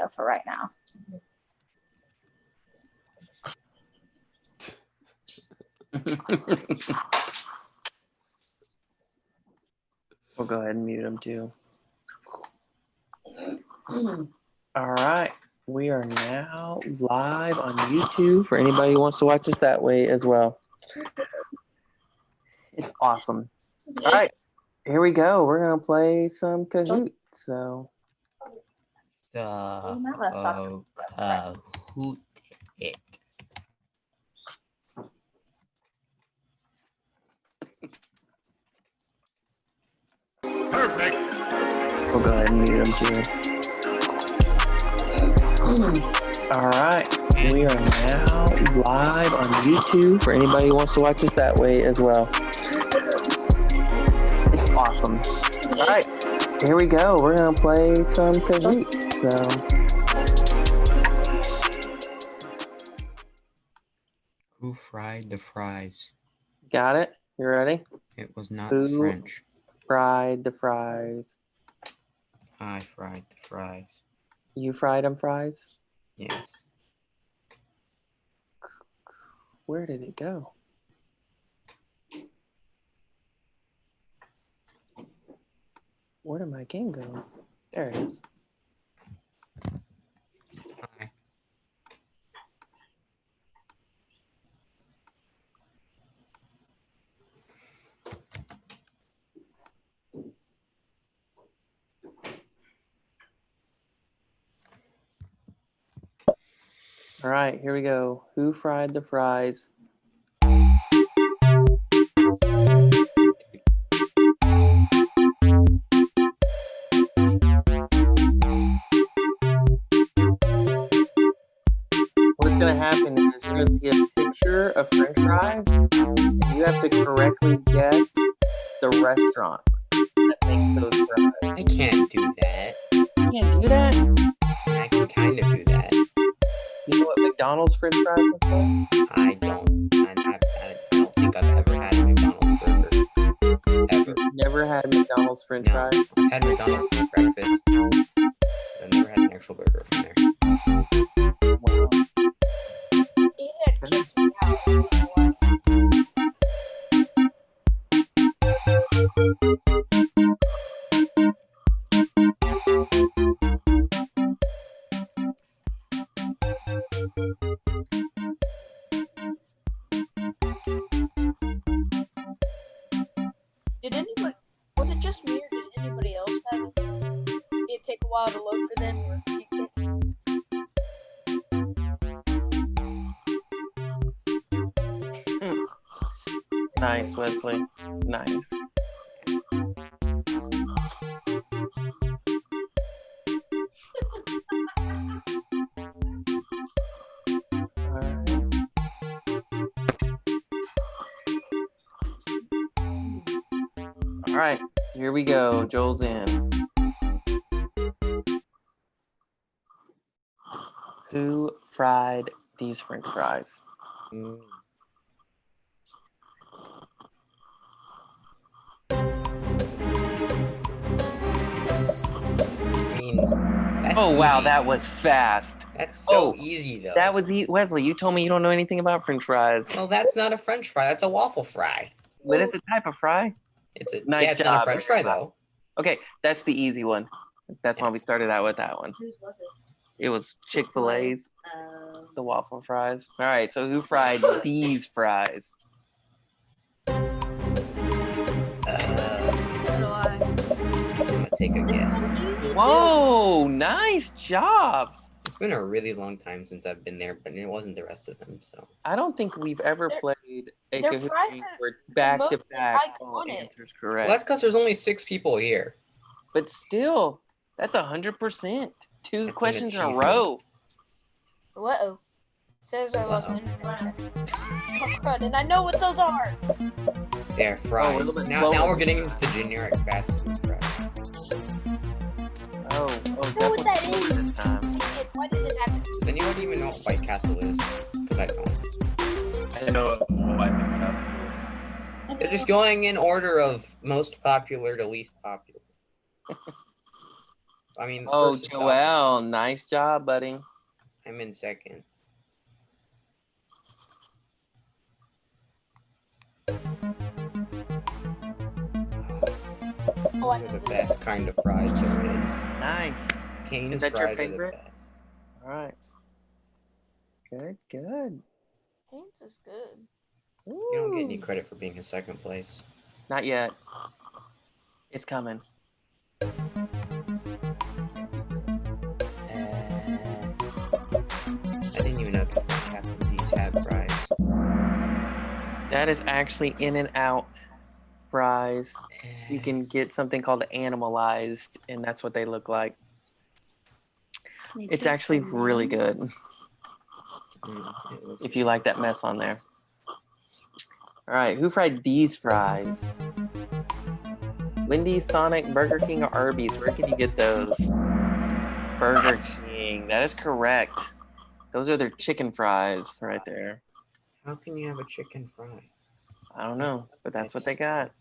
video for right now. We'll go ahead and mute him too. All right, we are now live on YouTube for anybody who wants to watch us that way as well. It's awesome. All right, here we go. We're gonna play some Kahoot. So Kahoot it. Perfect. we'll go ahead and mute him too. All right, we are now live on YouTube for anybody who wants to watch us that way as well. It's awesome. All right, here we go. We're gonna play some Kahoot. So Who fried the fries? got it? You ready? It was not Who French. fried the fries? I fried the fries. You fried them fries? Yes. Where did it go? Where did my game go? There it is. Hi. All right, here we go. Who fried the fries? What's going to happen is you're going to see a picture of French fries, and you have to correctly guess the restaurant that makes those fries. I can't do that. You can't do that? I can kind of do that. You know what McDonald's French fries look like? I don't think I've ever had a McDonald's burger. Ever. Never had McDonald's French No. fries? I've had McDonald's for breakfast. I've never had an actual burger from there. Wow. He had kicked me out. Did anybody? Was it just me, or did anybody else have it? Did it take a while to load for them, or you think? Nice, Wesley. Nice. All right, here we go. Joel's in. Who fried these French fries? Mm. I mean, that's Oh, wow, easy. that was fast. That's so Oh, easy, though. That was Wesley, you told me you don't know anything about French fries. Well, that's not a French fry. That's a waffle fry. But it's a type of fry. It's a Nice it's not a job, French fry, everybody. though. Okay, that's the easy one. That's why we started out with that one. Whose was it? It was Chick-fil-A's, the waffle fries. All right, so who fried these fries? I'm gonna take a guess. Whoa, nice job. It's been a really long time since I've been there, but it wasn't the rest of them. So I don't think we've ever played a their Kahoot fries game are where back to mostly back all iconic. answers well, correct. that's because there's only 6 people here. But still, that's 100%. Two That's an questions in a achievement. row. Uh-oh. Says I lost Uh-oh. internet. Oh, crud, and I know what those are. They're a fries. little bit now slower. we're getting into the generic fast food fries. Oh, know what that definitely is. this time. Dang it, why did it happen? Does anyone even know what White Castle is? Because I don't. I know what I think They're just going in order of most popular to least popular. I mean, Oh, first and top is- Joel, nice job, buddy. I'm in second. Oh, I Those are know the this. best kind of fries there is. Nice. Cane's Is that your fries are the favorite? best. All right. Good, good. Haynes is good. You don't get any Ooh. credit for being in second place. Not yet. It's coming. I didn't even know Captain D's had fries. That is actually In-N-Out fries. You can get something called Animalized, and that's what they look like. It's actually really good It looks if you like that mess on there. All right, who fried these fries? Wendy's, Sonic, Burger King, or Arby's? Where can you get those? Burger King. That is correct. Those are their chicken fries right there. How can you have a chicken fry? I don't know, but that's what they got.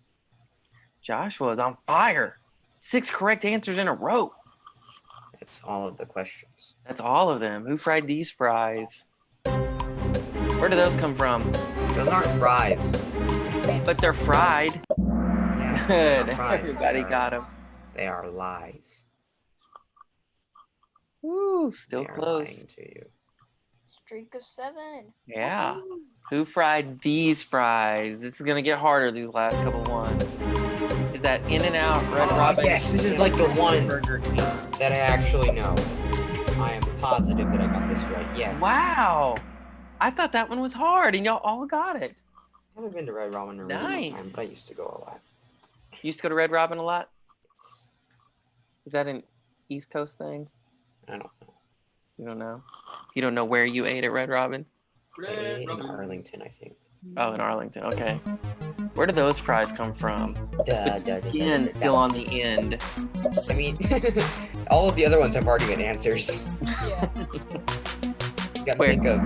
Joshua is on fire. 6 correct answers in a row. It's all of the questions. That's all of them. Who fried these fries? Where do those come from? Those aren't fries. But they're fried. Yeah, Good. they're not fries. Everybody got them. They are lies. Woo, still They are close. lying to you. Streak of 7. Yeah. Who fried these fries? This is gonna get harder these last couple ones. Is that In-N-Out, Red Oh, Robin? yes, this is like the one Burger King. that I actually know. I am positive that I got this right. Yes. Wow. I thought that one was hard, and y'all all got it. I haven't been to Red Robin in a really long Nice. time, but I used to go a lot. You used to go to Red Robin a lot? It's, Is that an East Coast thing? I don't know. You don't know? You don't know where you ate at Red Robin? I ate it in Arlington, I think. Oh, in Arlington. Okay. Where do those fries come from? Again, Again, still on the end. I mean, all of the other ones have already been answers. Yeah. You gotta Where? think of.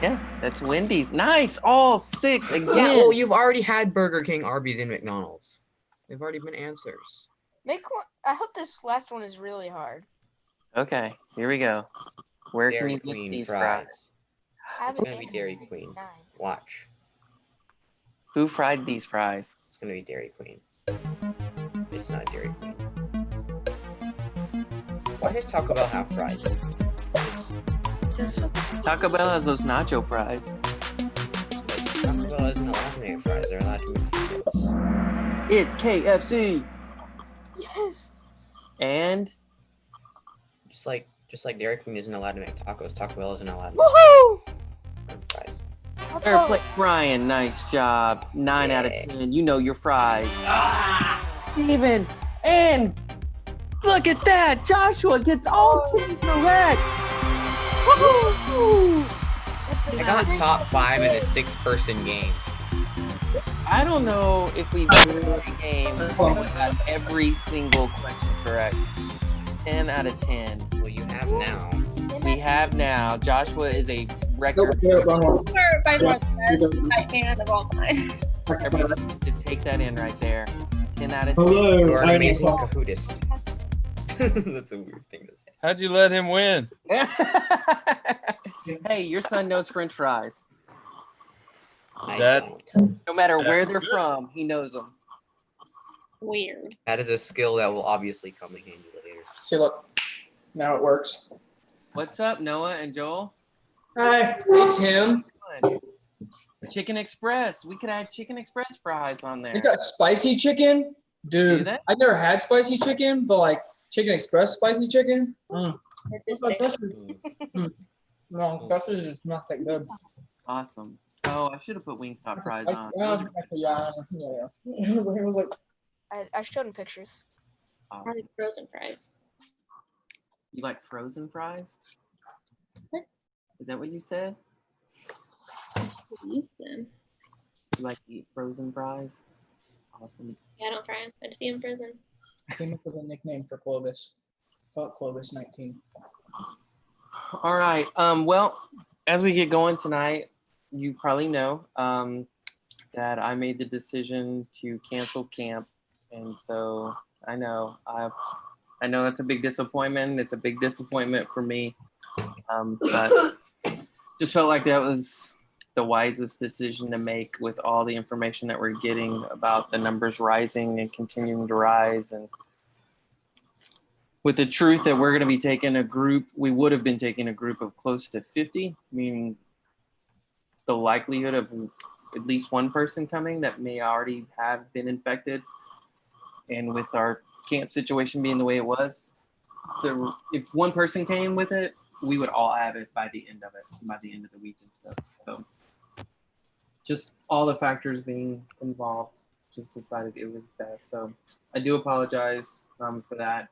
Yeah, that's Wendy's. Nice. All 6 again. Yeah, well, you've already had Burger King, Arby's, and McDonald's. They've already been answers. Make one. I hope this last one is really hard. Okay, here we go. Where can Dairy you get Queen these fries. fries? Have It's gonna be Dairy Queen. 9. Watch. Who fried these fries? It's gonna be Dairy Queen. It's not Dairy Queen. Why does Taco Bell have fries? It's, Taco Bell has those nacho fries. like, Taco Bell isn't allowed to make fries. They're allowed to make tacos. It's KFC. Yes. And Just like Dairy Queen isn't allowed to make tacos, Taco Bell isn't allowed to Woohoo! make fries. Let's third go. place. Brian, nice job. 9 out of Yeah. 10. You know your fries. Steven, and look at that. Joshua gets all 10 correct. Woohoo! I got top 5 in a 6-person game. I don't know if we've done a game where we got every single question correct. 10 out of 10. Well, you have now. We have now. Joshua is a record. By far the best hand of all time. Everybody to take that in right there. 10 out of 10. Hello. You are an I'm amazing Paul. cahootist. That's a weird thing to say. How'd you let him win? Hey, your son knows French fries. I That- don't. No matter That's where they're good. from, he knows them. Weird. That is a skill that will obviously come in handy later. See, look. Now it works. What's up, Noah and Joel? Hi, it's him. Good. Chicken Express. We could add Chicken Express fries on You there. got spicy chicken? Do Dude, they? I never had spicy chicken, but like Chicken Express spicy chicken? It's Like, just this is, no, this is not that good. Awesome. Oh, I should have put Wingstop fries on. Yeah, Those are yeah. It was like, I showed him pictures. awesome. probably frozen fries. You like frozen fries? What? Is that what you said? Use them. You like to eat frozen fries? Awesome. Yeah, I don't fry them. I just eat them frozen. I came up with a nickname for Clovis. Call it Clovis 19. All right. Well, as we get going tonight, you probably know that I made the decision to cancel camp, and so I know I know that's a big disappointment. It's a big disappointment for me. But just felt like that was the wisest decision to make with all the information that we're getting about the numbers rising and continuing to rise. And with the truth that we're going to be taking a group, we would have been taking a group of close to 50, meaning the likelihood of at least one person coming that may already have been infected. And with our camp situation being the way it was, if one person came with it, we would all have it by the end of the week and stuff. So just all the factors being involved, just decided it was best. So I do apologize for that.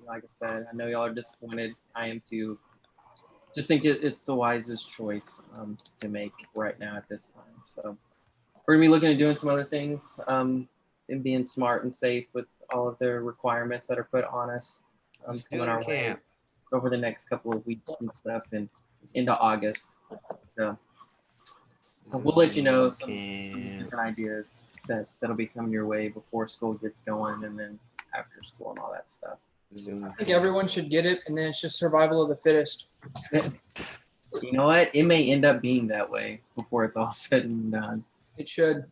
Like I said, I know y'all are disappointed. I am too. Just think it's the wisest choice to make right now at this time. So we're gonna be looking at doing some other things and being smart and safe with all of the requirements that are put on us coming our way over the next couple of weeks and stuff and into August. So we'll let you know some different ideas that'll be coming your way before school gets going and then after school and all that stuff. I think everyone should get it, and then it's just survival of the fittest. You know what? It may end up being that way before it's all said and done. It should.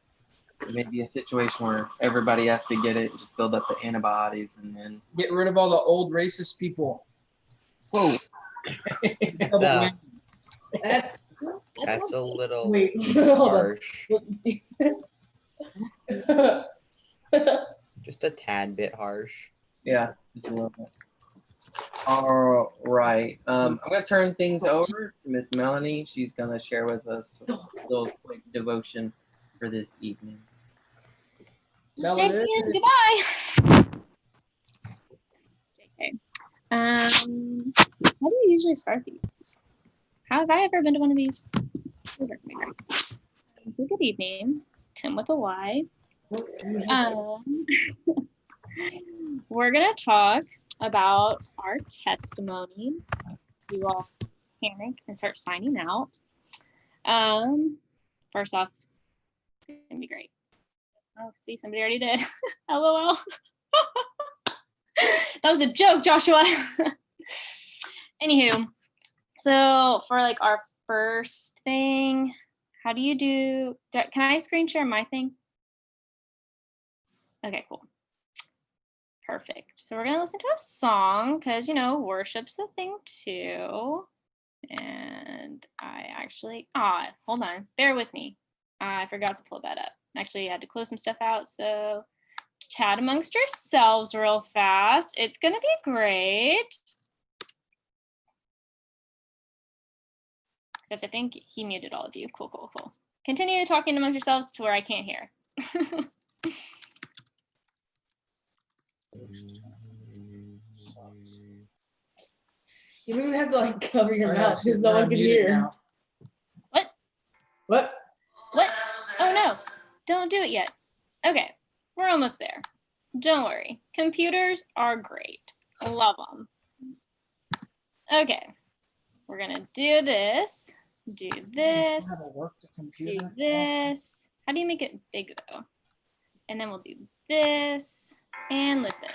It may be a situation where everybody has to get it and just build up the antibodies and then Get rid of all the old racist people. whoa. That's a little Wait, hold on. harsh. Let me see. Just a tad bit harsh. Yeah, just a little bit. All right. I'm gonna turn things over to Miss Melanie. She's gonna share with us a little quick devotion for this evening. Thank you and goodbye. Okay. How do you usually start these? How have I ever been to one of these? These are gonna be great. So good evening, Tim with a Y. We're gonna talk about our testimonies. You all panic and start signing out. First off, it's gonna be great. Oh, see, somebody already did. LOL. That was a joke, Joshua. Anywho, so for like our first thing, how do you do? Can I screen share my thing? Okay, cool. Perfect. So we're gonna listen to a song because worship's the thing too. And I actually, hold on, bear with me. I forgot to pull that up. Actually, I had to close some stuff out. So chat amongst yourselves real fast. It's gonna be great. Except I think he muted all of you. Cool, cool, cool. Continue talking amongst yourselves to where I can't hear. You don't even have to like cover your Oh, yeah, mouth because she's no one not can muted hear. now. What? What? What? Oh no, don't do it yet. Okay, we're almost there. Don't worry, computers are great. Love them. Okay, we're gonna do this, do this, How to work the do computer. this. How do you make it big though? And then we'll do this and listen.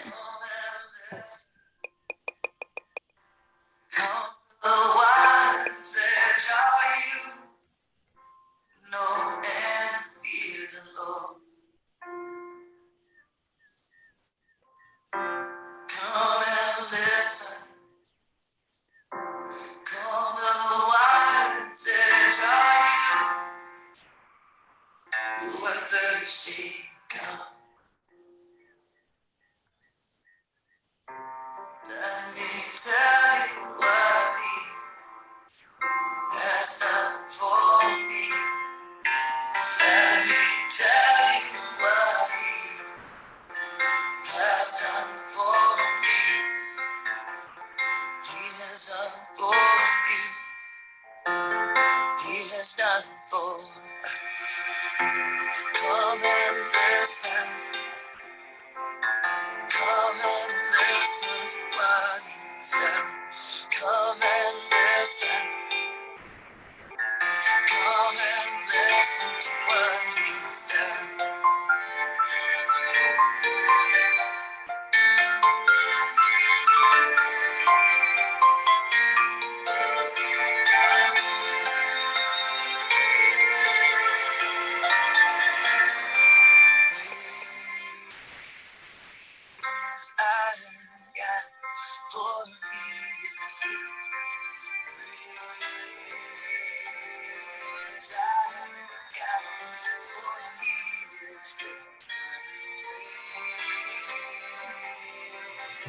Come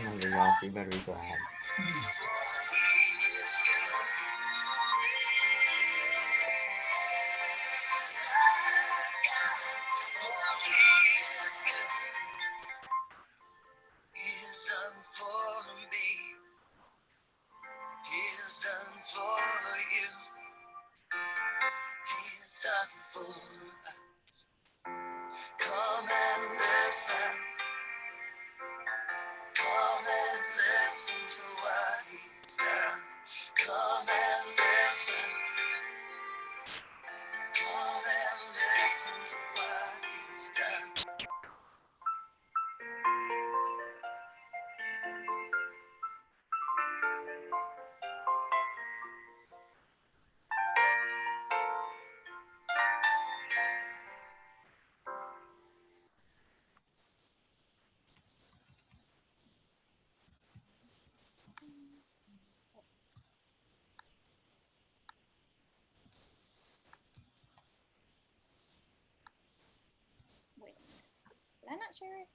on, Rudolph, you better be glad. He's done for me. He's done for you. He's done for us. Come and listen. Come and listen to what he's done. Come and listen. Come and listen to what he's done. Wait, did I not share it?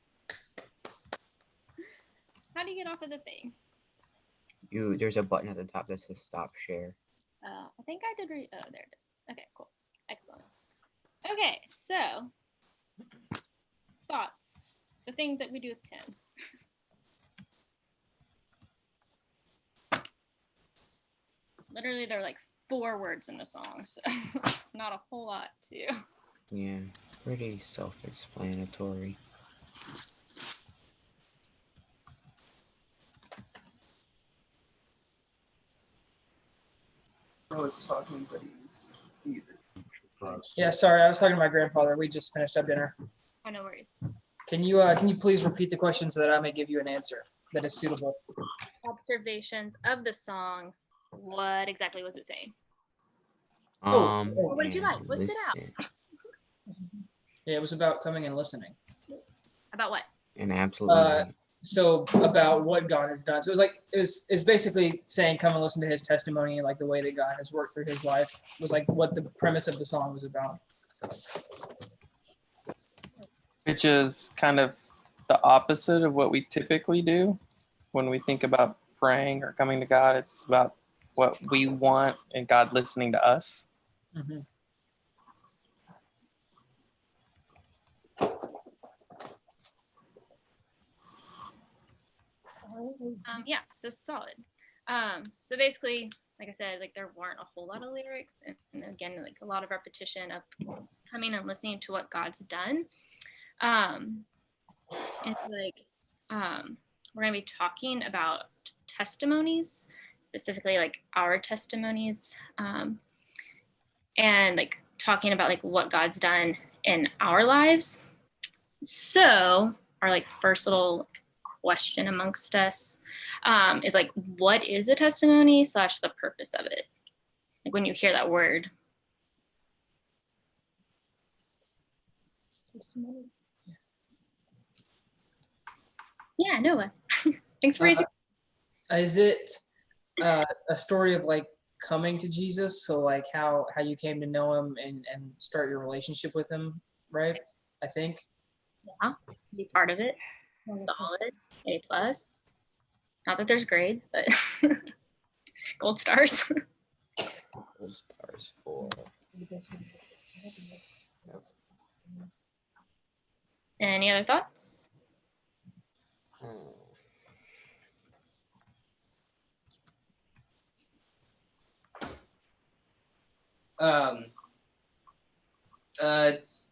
How do you get off of the thing? There's a button at the top that says stop share. I think I did oh, there it is. Okay, cool. Excellent. Okay, so thoughts. The things that we do with Tim. Literally, there are like 4 words in the song, so not a whole lot to. Yeah, pretty self-explanatory. I was talking, but he's muted. Yeah, sorry, I was talking to my grandfather. We just finished up dinner. Oh, no worries. Can you please repeat the question so that I may give you an answer that is suitable? Observations of the song. What exactly was it saying? What did you like? What stood out? Listen. Yeah, it was about coming and listening. About what? And absolutely. So about what God has done. So it's basically saying come and listen to his testimony and like the way that God has worked through his life was like what the premise of the song was about. Which is kind of the opposite of what we typically do when we think about praying or coming to God. It's about what we want and God listening to us. Mm-hmm. Yeah, so solid. So basically, like I said, like there weren't a whole lot of lyrics, and again, like a lot of repetition of coming and listening to what God's done. And like we're gonna be talking about testimonies, specifically like our testimonies, and like talking about like what God's done in our lives. So our like first little question amongst us is like, what is a testimony / the purpose of it? Like when you hear that word. Yeah, Noah. Thanks for raising. Is it a story of like coming to Jesus? So like how you came to know him and start your relationship with him, right? I think. Yeah, be part of it. Solid. A+. Not that there's grades, but gold stars. Gold stars for. Any other thoughts?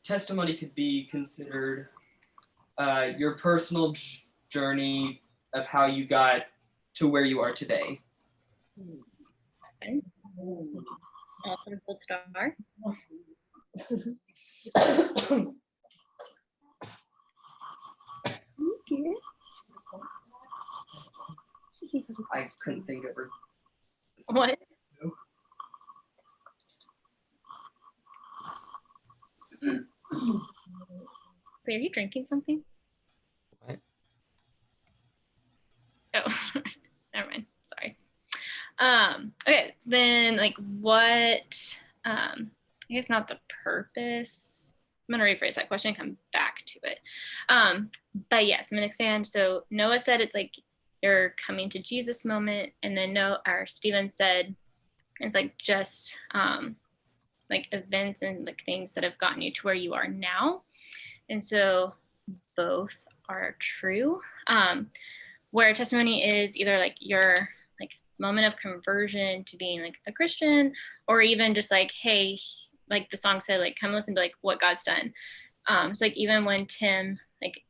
Testimony could be considered your personal journey of how you got to where you are today. Okay. Awesome, gold star. I couldn't think of her. What? So are you drinking something? What? Oh, never mind. Sorry. Okay, so then like what, I guess not the purpose. I'm going to rephrase that question and come back to it. But yes, I'm going to expand. So Noah said it's like your coming to Jesus moment. And then Stephen said it's like just like events and like things that have gotten you to where you are now. And so both are true. Where testimony is either like your like moment of conversion to being like a Christian, or even just like, hey, like the song said, like come listen to like what God's done. So like even when Tim like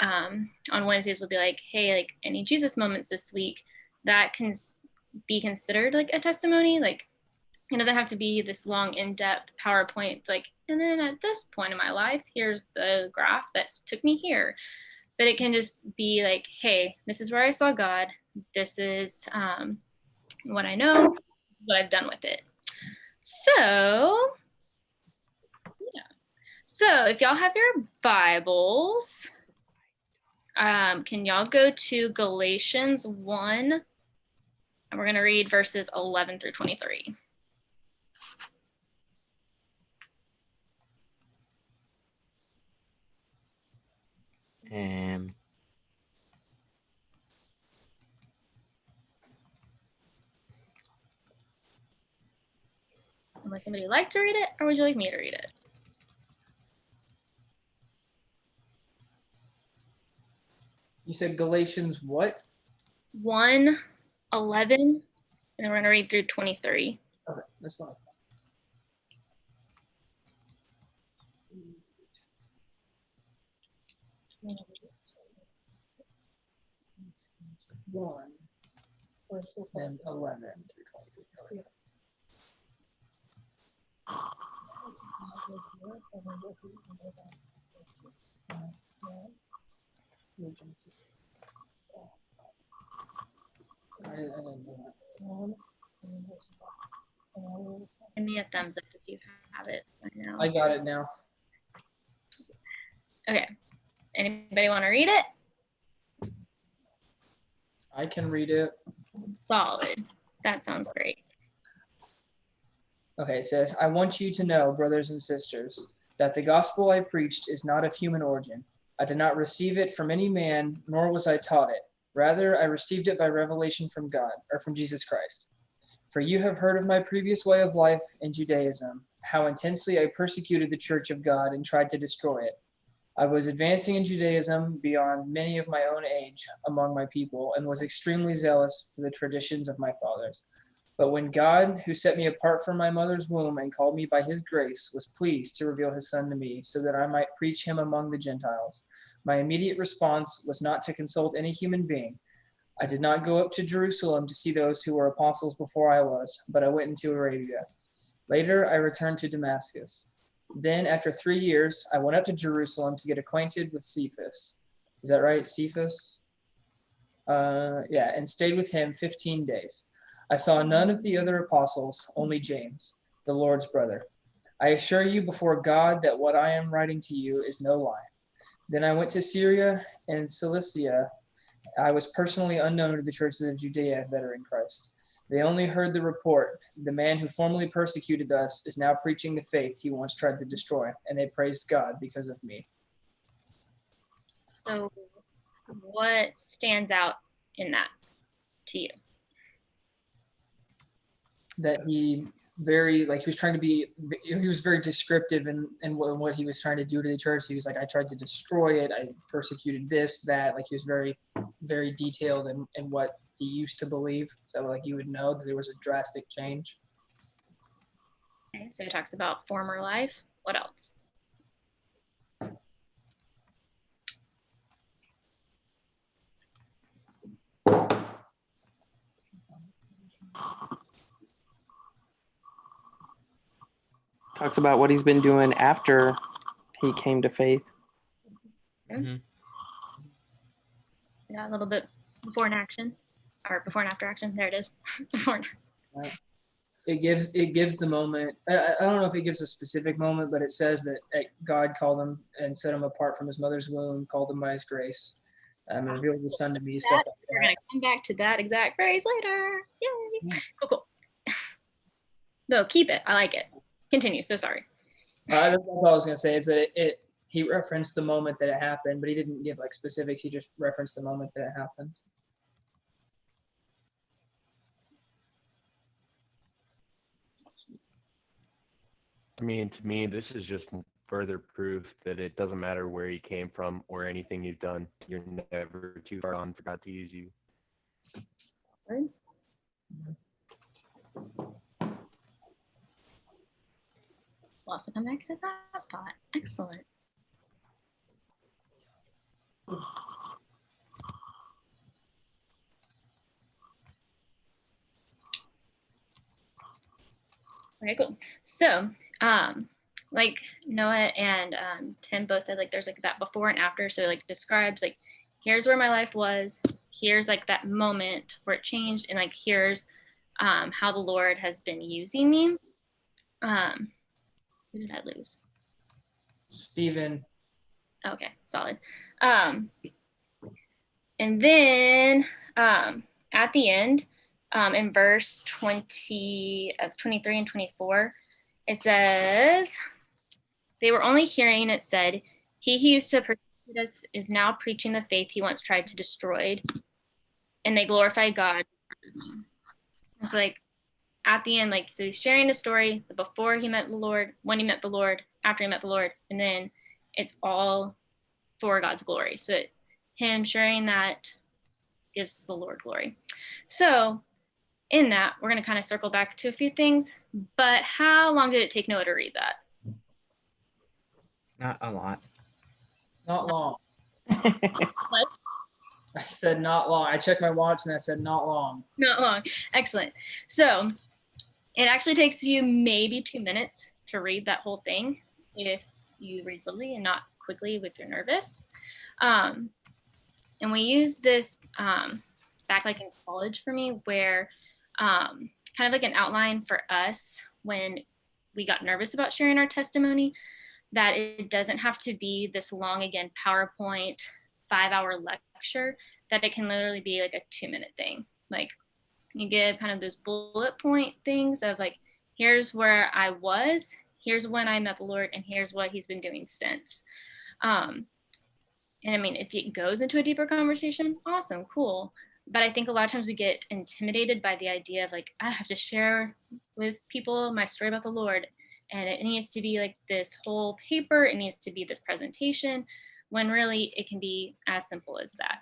on Wednesdays will be like, hey, like any Jesus moments this week, that can be considered like a testimony. Like it doesn't have to be this long in-depth PowerPoint like, and then at this point in my life, here's the graph that took me here. But it can just be like, hey, this is where I saw God. This is what I know, what I've done with it. So, yeah. So if y'all have your Bibles, can y'all go to Galatians 1? And we're going to read verses 11 through 23. Would somebody like to read it, or would you like me to read it? You said Galatians what? 1:11, and then we're going to read through 23. Okay, that's what I thought. One, then 11 through 23. Okay. Give me a thumbs up if you have it. So I know. I got it now. Okay. Anybody want to read it? I can read it. Solid. That sounds great. Okay, it says, I want you to know, brothers and sisters, that the gospel I preached is not of human origin. I did not receive it from any man, nor was I taught it. Rather, I received it by revelation from God, or from Jesus Christ. For you have heard of my previous way of life in Judaism, how intensely I persecuted the church of God and tried to destroy it. I was advancing in Judaism beyond many of my own age among my people, and was extremely zealous for the traditions of my fathers. But when God, who set me apart from my mother's womb and called me by his grace, was pleased to reveal his son to me so that I might preach him among the Gentiles, my immediate response was not to consult any human being. I did not go up to Jerusalem to see those who were apostles before I was, but I went into Arabia. Later, I returned to Damascus. Then, after 3 years, I went up to Jerusalem to get acquainted with Cephas. Is that right? Cephas? Yeah, and stayed with him 15 days. I saw none of the other apostles, only James, the Lord's brother. I assure you before God that what I am writing to you is no lie. Then I went to Syria and Cilicia. I was personally unknown to the churches of Judea that are in Christ. They only heard the report. The man who formerly persecuted us is now preaching the faith he once tried to destroy, and they praised God because of me. So what stands out in that to you? That he was trying to be, he was very descriptive in what he was trying to do to the church. He was like, I tried to destroy it. I persecuted this, that. Like he was very, very detailed in what he used to believe. So like you would know that there was a drastic change. Okay, so he talks about former life. What else? Talks about what he's been doing after he came to faith. Mm-hmm. So got a little bit before and action, or before and after action. There it is. Before. It gives the moment. I don't know if it gives a specific moment, but it says that God called him and set him apart from his mother's womb, called him by his grace, revealed the Son to me, stuff like We're that. gonna come back to that exact phrase later. Yay! Cool. No, keep it. I like it. Continue. So sorry. That's all I was gonna say. Is that he referenced the moment that it happened, but he didn't give like specifics. He just referenced the moment that it happened. I mean, to me, this is just further proof that it doesn't matter where you came from or anything you've done. You're never too far gone for God to use you. Right. We'll also come back to that thought. Excellent. Okay, cool. So, like Noah and Tim both said, like there's like that before and after. So like describes like, here's where my life was. Here's like that moment where it changed, and like here's how the Lord has been using me. Who did I lose? Stephen. Okay, solid. And then at the end, in verse 23 and 24, it says, they were only hearing, it said, he who used to persecute us is now preaching the faith he once tried to destroy, and they glorified God. It's like at the end, like, so he's sharing the story before he met the Lord, when he met the Lord, after he met the Lord, and then it's all for God's glory. So him sharing that gives the Lord glory. So in that, we're going to kind of circle back to a few things, but how long did it take Noah to read that? Not a lot. Not long. What? I said not long. I checked my watch and I said not long. Not long. Excellent. So it actually takes you maybe 2 minutes to read that whole thing if you read slowly and not quickly if you're nervous. And we use this back like in college for me, where kind of like an outline for us when we got nervous about sharing our testimony, that it doesn't have to be this long, again, PowerPoint 5-hour lecture, that it can literally be like a 2-minute thing. Like you give kind of those bullet point things of like, here's where I was, here's when I met the Lord, and here's what he's been doing since. And I mean, if it goes into a deeper conversation, awesome, cool. But I think a lot of times we get intimidated by the idea of like, I have to share with people my story about the Lord, and it needs to be like this whole paper, it needs to be this presentation, when really it can be as simple as that.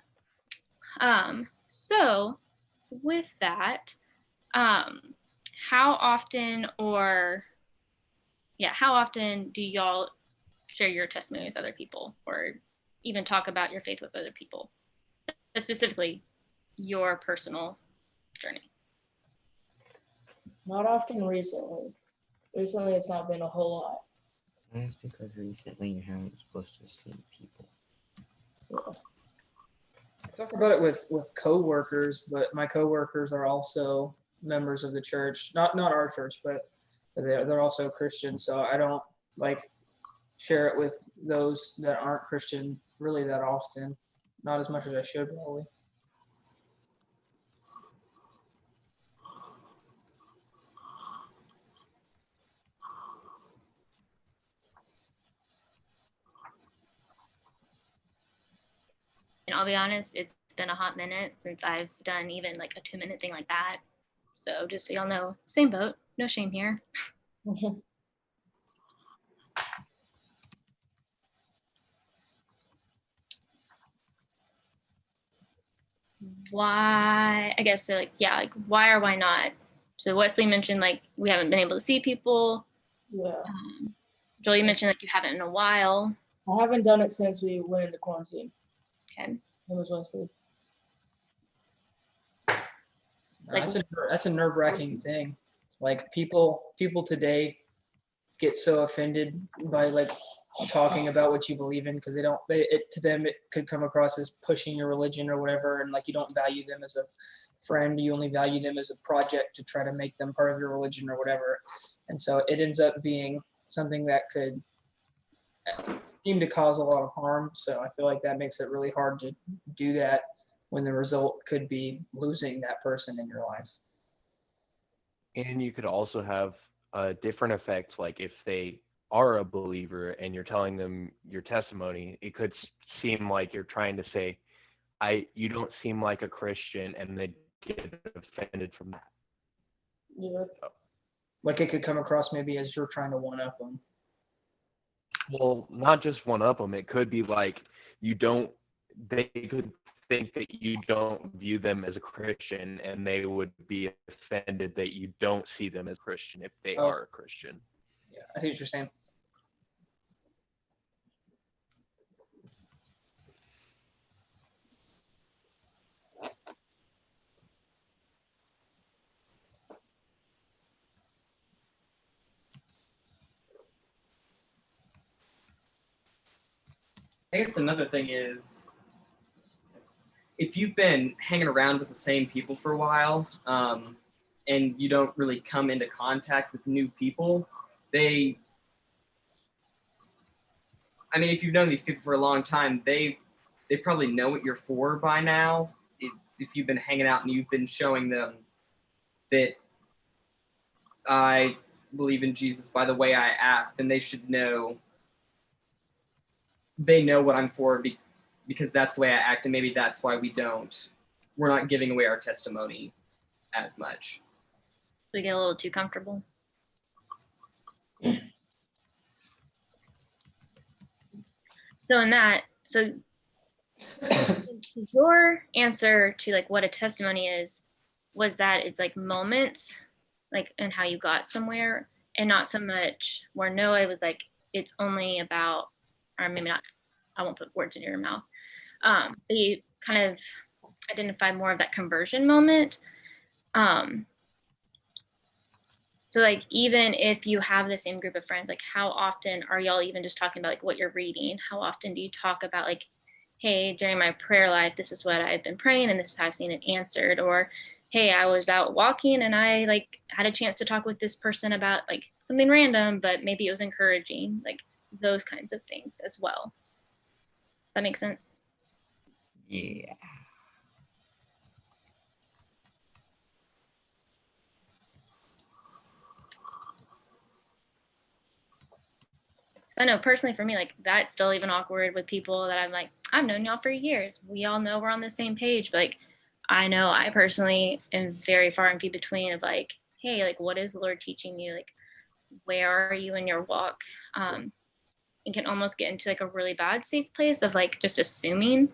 So with that, how often do y'all share your testimony with other people, or even talk about your faith with other people, but specifically your personal journey? Not often recently. Recently, it's not been a whole lot. That's because recently you haven't supposed to see people. Yeah. I talk about it with coworkers, but my coworkers are also members of the church. Not our church, but they're also Christian. So I don't like share it with those that aren't Christian really that often. Not as much as I should probably. And I'll be honest, it's been a hot minute since I've done even like a 2-minute thing like that. So just so y'all know, same boat, no shame here. Why, I guess, so like, yeah, like why or why not? So Wesley mentioned like we haven't been able to see people. Yeah. Joel, you mentioned like you haven't in a while. I haven't done it since we went into quarantine. Okay. It was Wesley. Like- That's a nerve-wracking thing. Like people today get so offended by like talking about what you believe in because to them it could come across as pushing your religion or whatever, and like you don't value them as a friend, you only value them as a project to try to make them part of your religion or whatever. And so it ends up being something that could seem to cause a lot of harm. So I feel like that makes it really hard to do that when the result could be losing that person in your life. And you could also have different effects, like if they are a believer and you're telling them your testimony, it could seem like you're trying to say, you don't seem like a Christian, and they get offended from that. Yeah. Like it could come across maybe as you're trying to one up them. Well, not just one up them. It could be like they could think that you don't view them as a Christian, and they would be offended that you don't see them as Christian if they are a Christian. Yeah, I see what you're saying. I guess another thing is, if you've been hanging around with the same people for a while, and you don't really come into contact with new people, if you've known these people for a long time, they probably know what you're for by now. If you've been hanging out and you've been showing them that I believe in Jesus by the way I act, then they should know. They know what I'm for because that's the way I act, and maybe that's why we're not giving away our testimony as much. We get a little too comfortable. So your answer to like what a testimony is was that it's like moments, like, and how you got somewhere, and not so much where Noah was like, it's only about, or maybe not, I won't put words in your mouth. But you kind of identify more of that conversion moment. So like, even if you have the same group of friends, like how often are y'all even just talking about like what you're reading? How often do you talk about like, hey, during my prayer life, this is what I've been praying and this is how I've seen it answered? Or, hey, I was out walking and I like had a chance to talk with this person about like something random, but maybe it was encouraging, like those kinds of things as well. Does that make sense? Yeah. I know personally for me, like that's still even awkward with people that I'm like, I've known y'all for years. We all know we're on the same page. But like, I know I personally am very far and few between of like, hey, like what is the Lord teaching you? Like, where are you in your walk? It can almost get into like a really bad safe place of like just assuming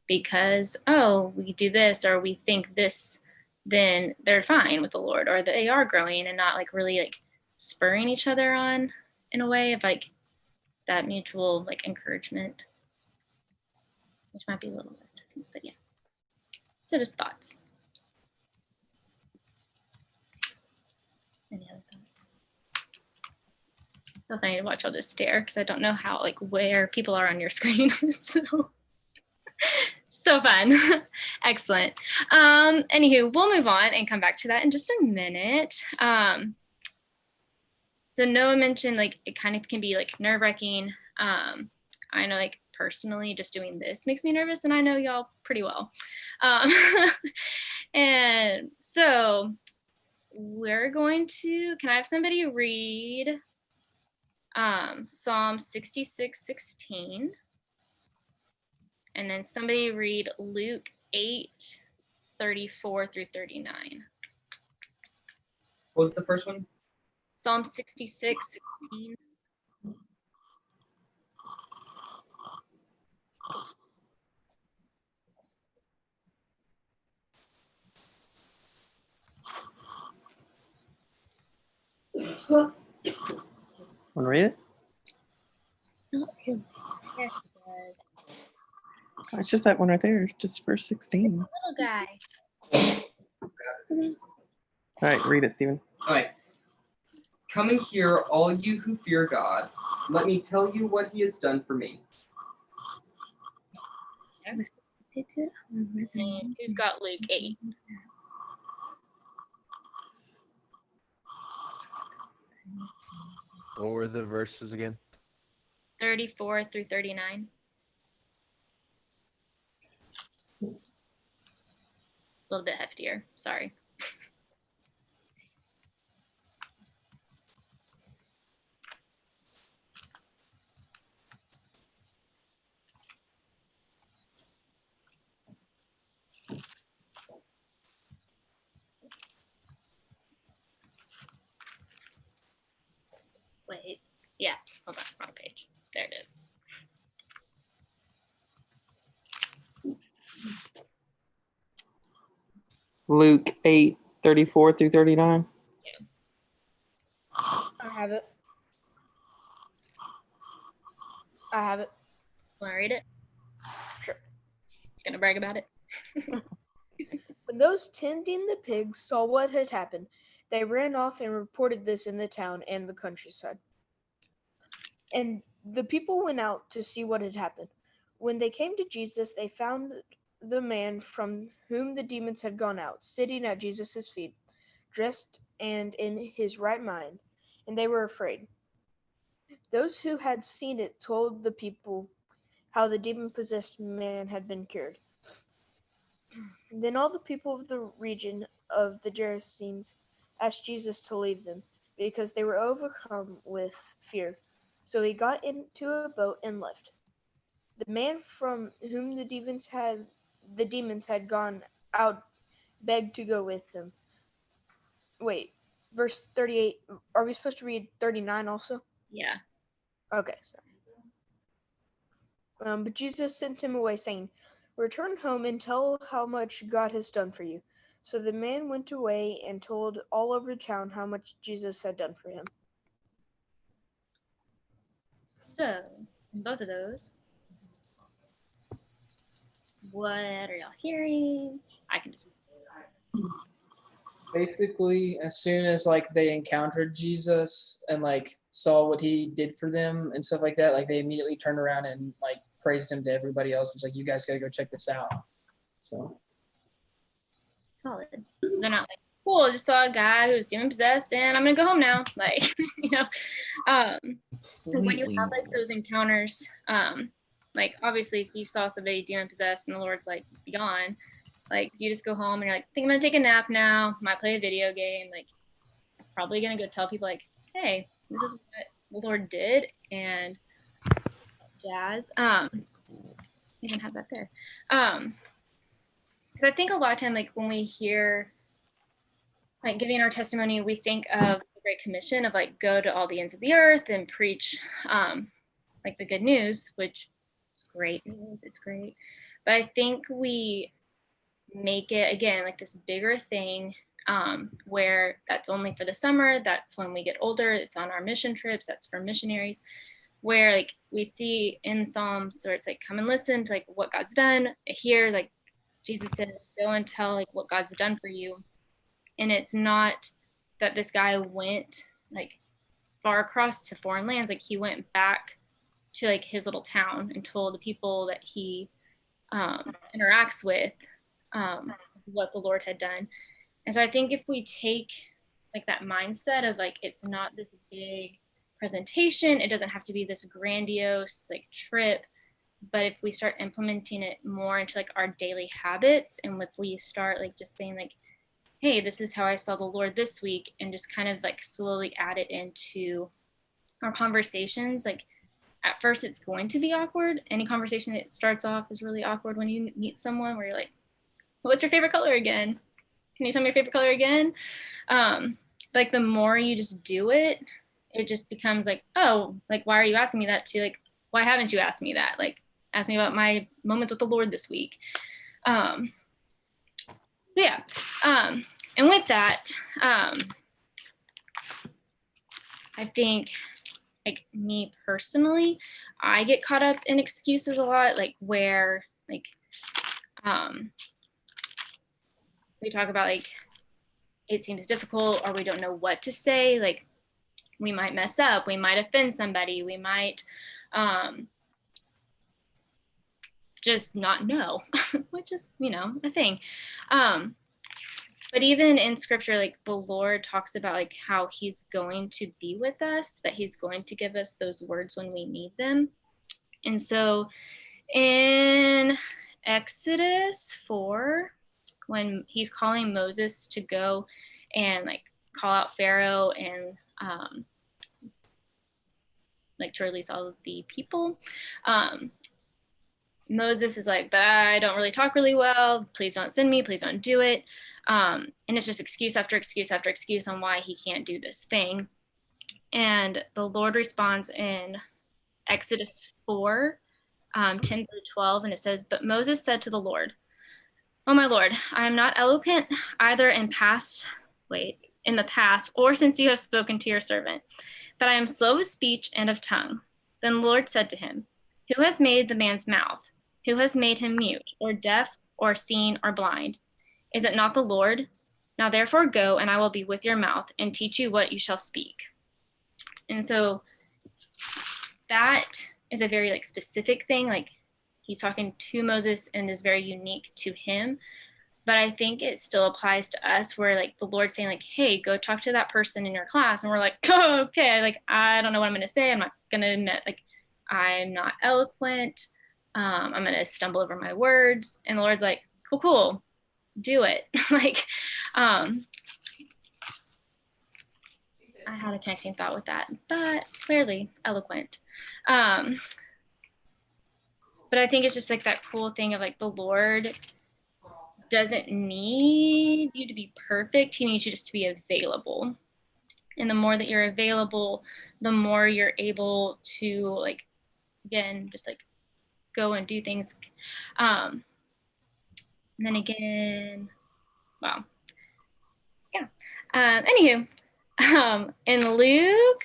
because, oh, we do this or we think this, then they're fine with the Lord, or they are growing, and not like really like spurring each other on in a way of like that mutual like encouragement, which might be a little less distant, but yeah. So just thoughts. Any other thoughts? So funny to watch y'all just stare because I don't know how like where people are on your screen. So fun. Excellent. Anywho, we'll move on and come back to that in just a minute. So Noah mentioned like it kind of can be like nerve-wracking. I know like personally just doing this makes me nervous, and I know y'all pretty well. And so we're going to, can I have somebody read Psalm 66:16, and then somebody read Luke 8:34 through 39. What was the first one? Psalm 66:16. Want to read it? Not really. There she does. Oh, it's just that one right there, just verse 16. Little guy. All right, read it, Stephen. All right. Come and hear, all you who fear God. Let me tell you what he has done for me. And who's got Luke 8? What were the verses again? 34 through 39. A little bit heftier, sorry. Wait, yeah, hold on, wrong page. There it is. Luke 8:34 through 39. I have it. Want to read it? Sure. Gonna brag about it. When those tending the pigs saw what had happened, they ran off and reported this in the town and the countryside. And the people went out to see what had happened. When they came to Jesus, they found the man from whom the demons had gone out, sitting at Jesus' feet, dressed and in his right mind, and they were afraid. Those who had seen it told the people how the demon-possessed man had been cured. Then all the people of the region of the Gerasenes asked Jesus to leave them, because they were overcome with fear. So he got into a boat and left. The man from whom the demons had gone out begged to go with him. Wait, verse 38. Are we supposed to read 39 also? Yeah. Okay, sorry. But Jesus sent him away, saying, "Return home and tell how much God has done for you." So the man went away and told all over town how much Jesus had done for him. So, in both of those, what are y'all hearing? I can just. Basically, as soon as like they encountered Jesus and like saw what he did for them and stuff like that, like they immediately turned around and like praised him to everybody else. Was like, "You guys gotta go check this out." So Solid. So they're not like, cool, I just saw a guy who was demon possessed and I'm gonna go home now. Like, you know, when you have like those encounters, like obviously if you saw somebody demon possessed and the Lord's like, be gone, like you just go home and you're like, I think I'm gonna take a nap now, might play a video game, like probably gonna go tell people like, hey, this is what the Lord did, and jazz. You can have that there. Because I think a lot of time, like when we hear like giving our testimony, we think of the Great Commission of like go to all the ends of the earth and preach like the good news, which is great news, it's great. But I think we make it again like this bigger thing where that's only for the summer, that's when we get older, it's on our mission trips, that's for missionaries, where like we see in Psalms where it's like come and listen to like what God's done. Here like Jesus says go and tell like what God's done for you. And it's not that this guy went like far across to foreign lands, like he went back to like his little town and told the people that he interacts with what the Lord had done. And so I think if we take like that mindset of like it's not this big presentation, it doesn't have to be this grandiose like trip, but if we start implementing it more into like our daily habits, and if we start like just saying like, hey, this is how I saw the Lord this week, and just kind of like slowly add it into our conversations. Like at first it's going to be awkward. Any conversation that starts off is really awkward when you meet someone where you're like, what's your favorite color again? Can you tell me your favorite color again? Like the more you just do it, it just becomes like, oh, like, why are you asking me that too? Like, why haven't you asked me that? Like, ask me about my moments with the Lord this week. Yeah. And with that, I think like me personally, I get caught up in excuses a lot, like where like, we talk about like, it seems difficult or we don't know what to say. Like we might mess up, we might offend somebody, we might just not know, which is, you know, a thing. But even in scripture, like the Lord talks about like how he's going to be with us, that he's going to give us those words when we need them. And so in Exodus 4, when he's calling Moses to go and like call out Pharaoh and like to release all of the people, Moses is like, but I don't really talk really well. Please don't send me. Please don't do it. And it's just excuse after excuse after excuse on why he can't do this thing. And the Lord responds in Exodus 4, 10 through 12, and it says, but Moses said to the Lord, oh my Lord, I am not eloquent either in the past, or since you have spoken to your servant, but I am slow of speech and of tongue. Then the Lord said to him, who has made the man's mouth? Who has made him mute, or deaf, or seen, or blind? Is it not the Lord? Now therefore go, and I will be with your mouth, and teach you what you shall speak. And so that is a very like specific thing. Like he's talking to Moses and is very unique to him. But I think it still applies to us where like the Lord's saying like, hey, go talk to that person in your class. And we're like, oh, okay. Like, I don't know what I'm going to say. I'm not going to admit, like, I'm not eloquent. I'm going to stumble over my words. And the Lord's like, cool, do it. Like, I had a connecting thought with that, but clearly eloquent. But I think it's just like that cool thing of like the Lord doesn't need you to be perfect. He needs you just to be available. And the more that you're available, the more you're able to like, again, just like go and do things. And then again, wow. Yeah. Anywho, in Luke,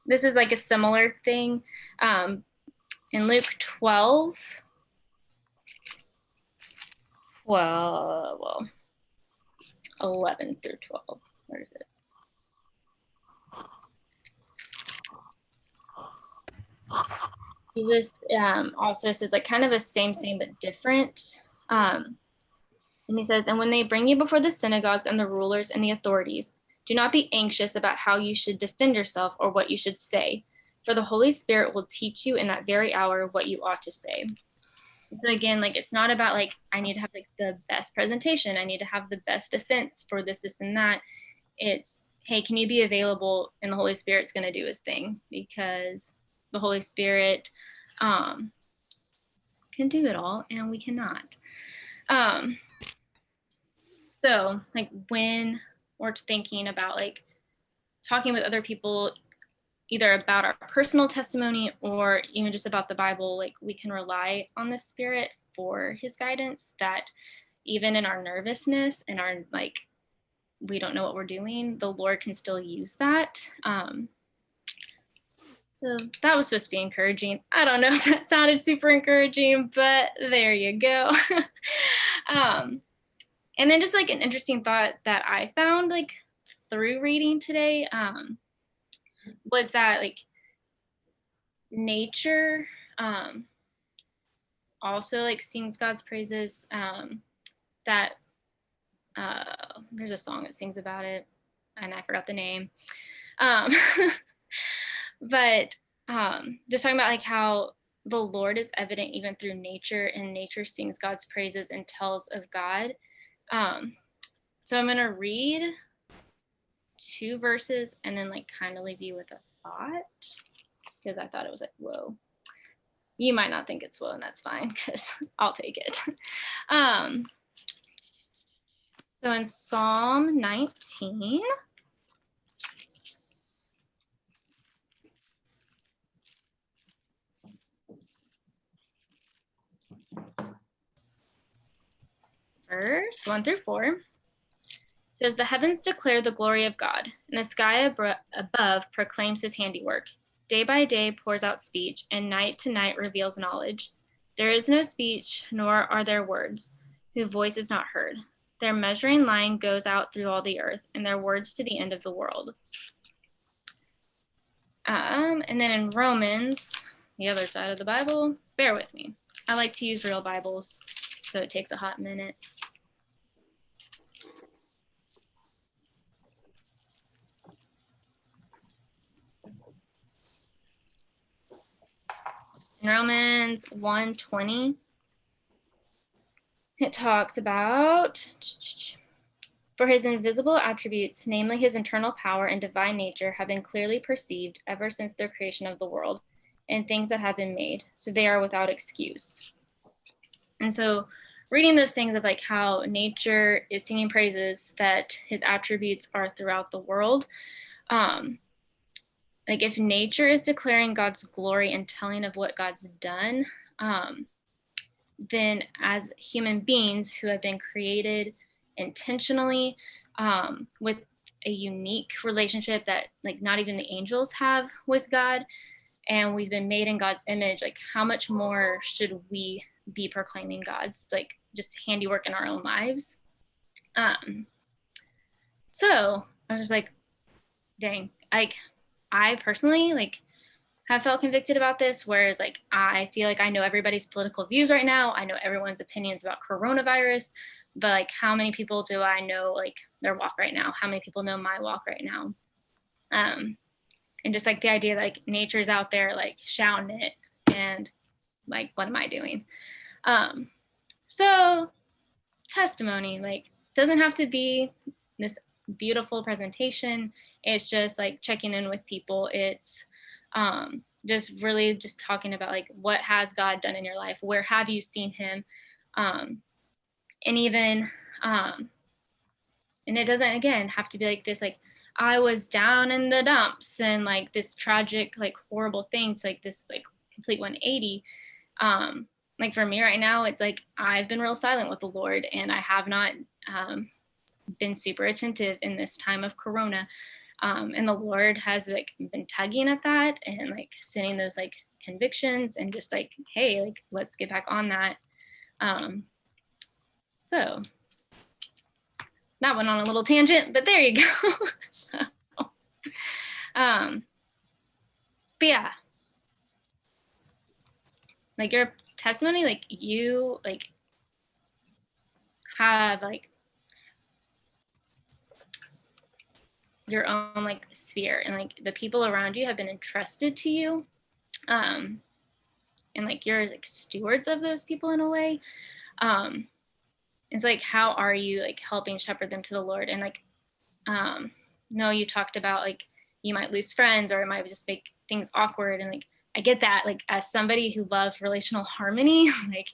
this is like a similar thing. In Luke 12, 11 through 12. Where is it? Jesus also says like kind of a same but different. And he says, and when they bring you before the synagogues and the rulers and the authorities, do not be anxious about how you should defend yourself or what you should say, for the Holy Spirit will teach you in that very hour what you ought to say. So again, like it's not about like I need to have like the best presentation, I need to have the best defense for this and that. It's, hey, can you be available? And the Holy Spirit's going to do his thing, because the Holy Spirit can do it all and we cannot. So like when we're thinking about like talking with other people, either about our personal testimony or even just about the Bible, like we can rely on the Spirit for his guidance, that even in our nervousness and our like, we don't know what we're doing, the Lord can still use that. So that was supposed to be encouraging. I don't know if that sounded super encouraging, but there you go. And then just like an interesting thought that I found like through reading today, was that like nature also like sings God's praises. That there's a song that sings about it and I forgot the name. But just talking about like how the Lord is evident even through nature, and nature sings God's praises and tells of God. So I'm going to read 2 verses and then like kind of leave you with a thought, because I thought it was like, whoa. You might not think it's whoa, and that's fine, because I'll take it. So in Psalm 19, verse 1 through 4, says, the heavens declare the glory of God, and the sky above proclaims his handiwork. Day by day pours out speech, and night to night reveals knowledge. There is no speech, nor are there words, whose voice is not heard. Their measuring line goes out through all the earth, and their words to the end of the world. And then in Romans, the other side of the Bible, bear with me. I like to use real Bibles, so it takes a hot minute. Romans 1:20, it talks about, for his invisible attributes, namely his internal power and divine nature, have been clearly perceived ever since the creation of the world and things that have been made, so they are without excuse. And so reading those things of like how nature is singing praises, that his attributes are throughout the world. Like if nature is declaring God's glory and telling of what God's done, then as human beings who have been created intentionally with a unique relationship that like not even the angels have with God, and we've been made in God's image, like how much more should we be proclaiming God's like just handiwork in our own lives? So I was just like, dang, like I personally like have felt convicted about this, whereas like I feel like I know everybody's political views right now. I know everyone's opinions about coronavirus, but like how many people do I know like their walk right now? How many people know my walk right now? And just like the idea that like nature's out there like shouting it, and like what am I doing? So testimony like doesn't have to be this beautiful presentation. It's just like checking in with people. It's just really just talking about like what has God done in your life? Where have you seen him? And even and it doesn't again have to be like this like I was down in the dumps and like this tragic like horrible thing to like this like complete 180. Like for me right now, it's like I've been real silent with the Lord, and I have not been super attentive in this time of Corona. And the Lord has like been tugging at that and like sending those like convictions and just like, hey, like let's get back on that. So that went on a little tangent, but there you go. So, but yeah, like your testimony, like you like have like your own like sphere, and like the people around you have been entrusted to you, and like you're like stewards of those people in a way. It's like how are you like helping shepherd them to the Lord? And like no, you talked about like you might lose friends or it might just make things awkward, and like I get that. Like as somebody who loves relational harmony, like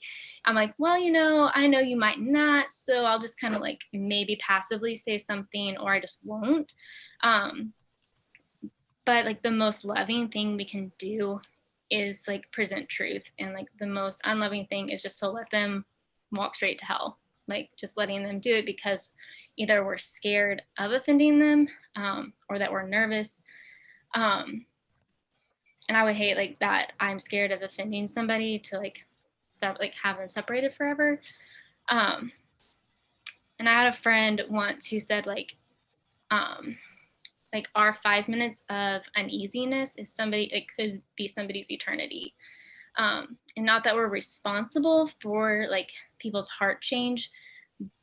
I'm like, well, you know, I know you might not, so I'll just kind of like maybe passively say something, or I just won't. But like the most loving thing we can do is like present truth, and like the most unloving thing is just to let them walk straight to hell. Like just letting them do it because either we're scared of offending them, or that we're nervous. And I would hate like that I'm scared of offending somebody to like have them separated forever. And I had a friend once who said like our 5 minutes of uneasiness is it could be somebody's eternity. And not that we're responsible for like people's heart change,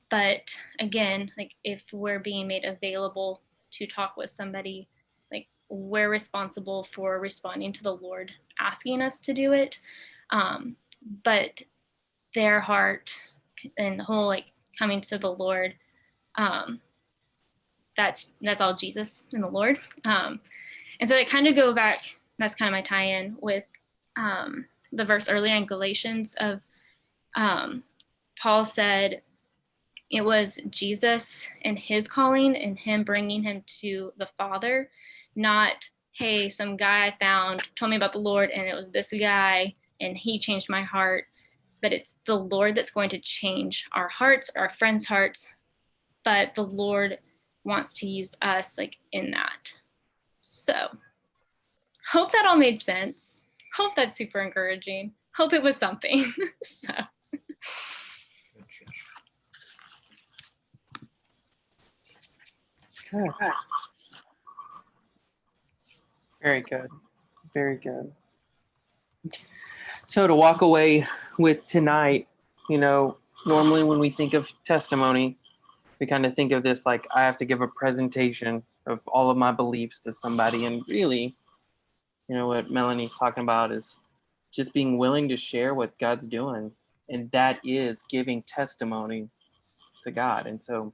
but again, like if we're being made available to talk with somebody, like we're responsible for responding to the Lord asking us to do it. But their heart and the whole like coming to the Lord, that's all Jesus and the Lord. And so I kind of go back, that's kind of my tie-in with the verse earlier in Galatians of Paul said it was Jesus and his calling and him bringing him to the Father, not, hey, some guy I found told me about the Lord and it was this guy and he changed my heart. But it's the Lord that's going to change our hearts, our friends' hearts. But the Lord wants to use us like in that. So hope that all made sense. Hope that's super encouraging. Hope it was something. So. Good. Very good. Very good. So to walk away with tonight, you know, normally when we think of testimony, we kind of think of this like I have to give a presentation of all of my beliefs to somebody. And really, you know, what Melanie's talking about is just being willing to share what God's doing. And that is giving testimony to God. And so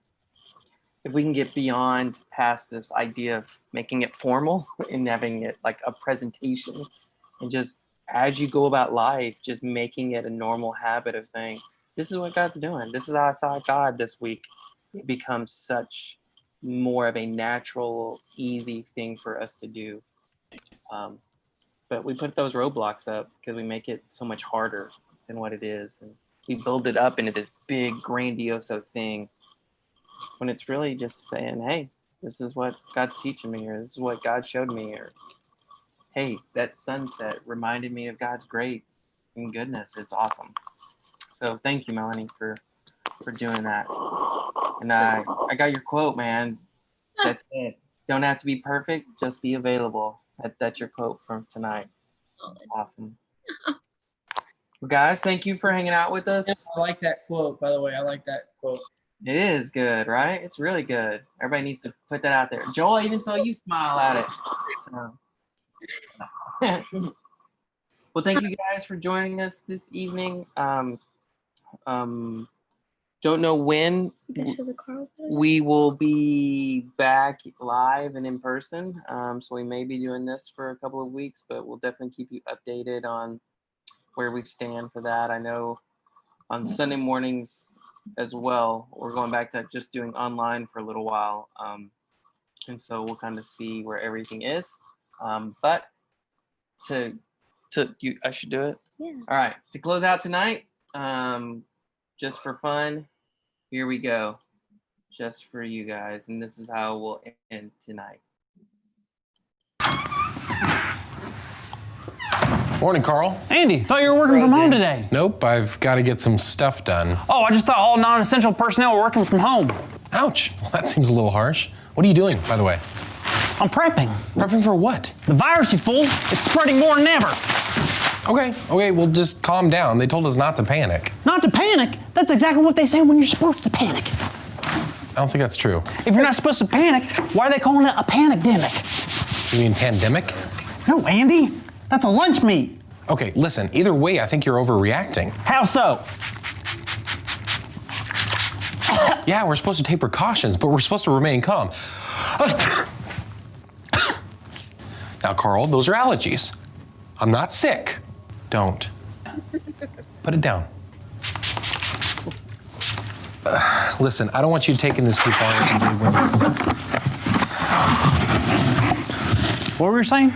if we can get beyond past this idea of making it formal and having it like a presentation, and just as you go about life, just making it a normal habit of saying, this is what God's doing. This is how I saw God this week. It becomes such more of a natural, easy thing for us to do. But we put those roadblocks up because we make it so much harder than what it is. And we build it up into this big, grandiose thing when it's really just saying, hey, this is what God's teaching me, or this is what God showed me, or hey, that sunset reminded me of God's great and goodness. It's awesome. So thank you, Melanie, for doing that. And I got your quote, man. That's it. Don't have to be perfect, just be available. That's your quote from tonight. Awesome. Well, guys, thank you for hanging out with us. I like that quote, by the way. I like that quote. It is good, right? It's really good. Everybody needs to put that out there. Joel, even saw you smile at it. So. Well, thank you guys for joining us this evening. Don't know when we will be back live and in person. So we may be doing this for a couple of weeks, but we'll definitely keep you updated on where we stand for that. I know on Sunday mornings as well, we're going back to just doing online for a little while. And so we'll kind of see where everything is. But I should do it? Yeah. All right, to close out tonight, just for fun, here we go. Just for you guys. And this is how we'll end tonight. Morning, Carl. Andy, thought you were working from home today. Nope, I've got to get some stuff done. Oh, I just thought all non-essential personnel were working from home. Ouch. Well, that seems a little harsh. What are you doing, by the way? I'm prepping. Prepping for what? The virus, you fool. It's spreading more than ever. Okay, well, just calm down. They told us not to panic. Not to panic? That's exactly what they say when you're supposed to panic. I don't think that's true. If you're not supposed to panic, why are they calling it a panic-demic? You mean pandemic? No, Andy. That's a lunch meat. Okay, listen, either way, I think you're overreacting. How so? Yeah, we're supposed to take precautions, but we're supposed to remain calm. Now, Carl, those are allergies. I'm not sick. Don't. Put it down. Listen, I don't want you taking this too far. What were you saying?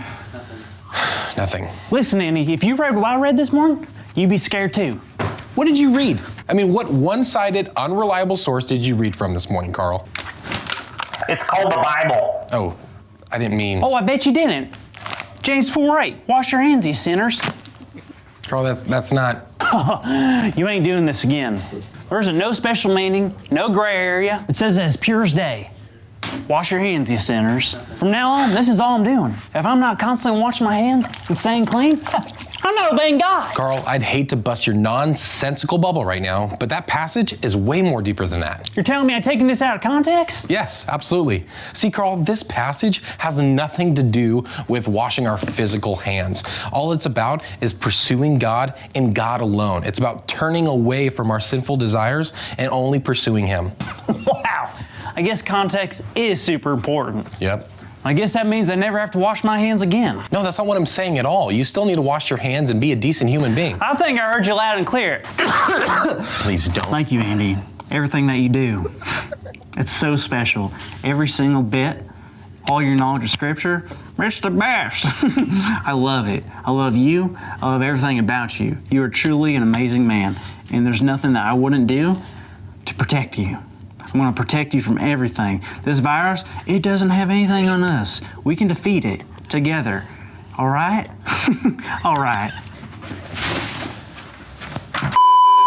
Nothing. Listen, Andy, if you read what I read this morning, you'd be scared too. What did you read? I mean, what one-sided, unreliable source did you read from this morning, Carl? It's called the Bible. Oh, I didn't mean... Oh, I bet you didn't. James 4:8, wash your hands, you sinners. Carl, that's not... You ain't doing this again. There's no special meaning, no gray area. It says it as pure as day. Wash your hands, you sinners. From now on, this is all I'm doing. If I'm not constantly washing my hands and staying clean, I'm not obeying God. Carl, I'd hate to bust your nonsensical bubble right now, but that passage is way more deeper than that. You're telling me I'm taking this out of context? Yes, absolutely. See, Carl, this passage has nothing to do with washing our physical hands. All it's about is pursuing God and God alone. It's about turning away from our sinful desires and only pursuing Him. Wow. I guess context is super important. Yep. I guess that means I never have to wash my hands again. No, that's not what I'm saying at all. You still need to wash your hands and be a decent human being. I think I heard you loud and clear. Please don't. Thank you, Andy. Everything that you do. It's so special. Every single bit, all your knowledge of Scripture, it's the best. I love it. I love you. I love everything about you. You are truly an amazing man, and there's nothing that I wouldn't do to protect you. I'm going to protect you from everything. This virus, it doesn't have anything on us. We can defeat it together. All right? All right.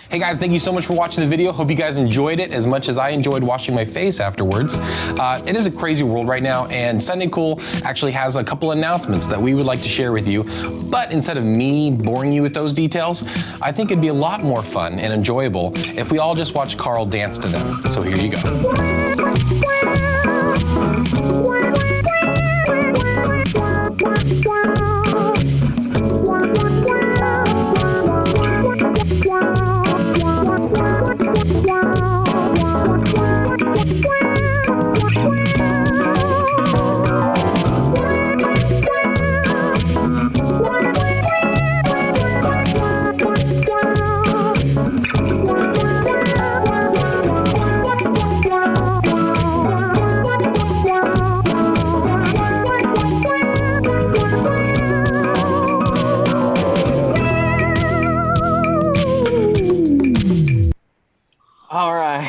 Hey guys, thank you so much for watching the video. Hope you guys enjoyed it as much as I enjoyed washing my face afterwards. It is a crazy world right now, and Sunday Cool actually has a couple announcements that we would like to share with you. But instead of me boring you with those details, I think it'd be a lot more fun and enjoyable if we all just watch Carl dance to them. So here you go.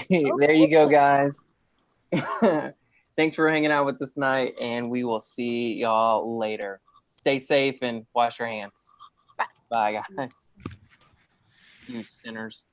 there you go, guys. Thanks for hanging out with us tonight, and we will see y'all later. Stay safe and wash your hands. Bye, guys. You sinners.